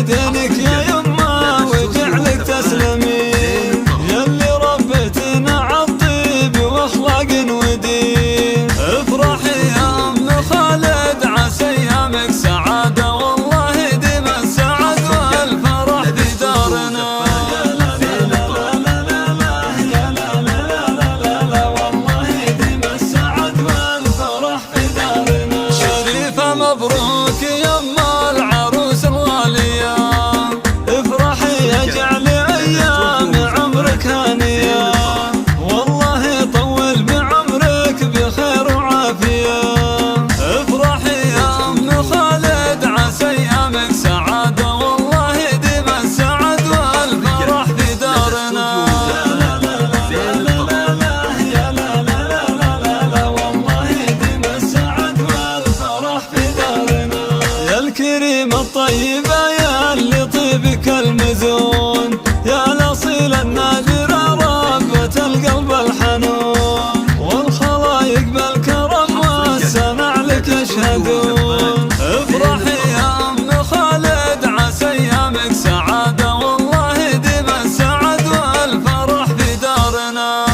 دينك يا يمه وجعلك تسلمين، يلي ربيتنا عالطيب واخلاق ودين. افرحي يا ام خالد عسى ايامك سعاده، والله ديم السعد والفرح في دارنا. مبروك يما العروس الغالية، افرحي اجعل ايام عمرك هانية، والله يطول بعمرك بخير وعافية. افرحي يا ام خالد عسى ايامك سعادة، والله يديم السعد والفرح في دارنا. الكريم الطيبة يا اللي طيبك المزون، يا الأصيل النادر ربة القلب الحنون، والخلايق بالكرم والسمع لك يشهدون. افرحي يا أم خالد عسى أيامك سعادة، والله يديم السعد والفرح في دارنا.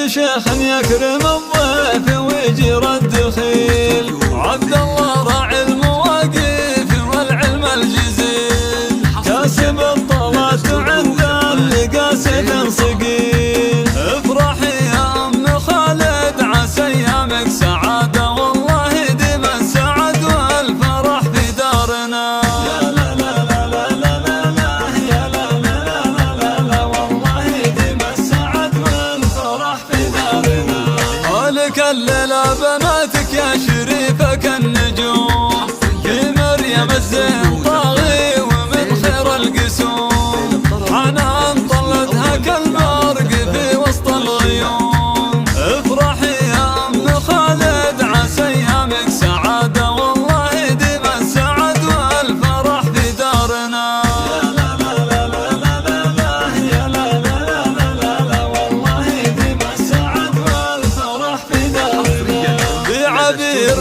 شيخ يكرم الضيف ويجير الدخيل، عبد الله راعي المواقف والعلم الجزيل، كاسب الطلات عند اللي قاسد صقيل. افرحي يا ام خالد عسى ايامك سعاده، والله يديم السعد والفرح في دارنا. الليلة بناتك يا شريفة كالنجوم، في مريم الزين طاغي ومن خير القسوم، حنان طلتها كالبرق في وسط الغيوم. افرحي يا ام خالد عسى ايامك سعادة، والله يديم السعد والفرح في دارنا. عبير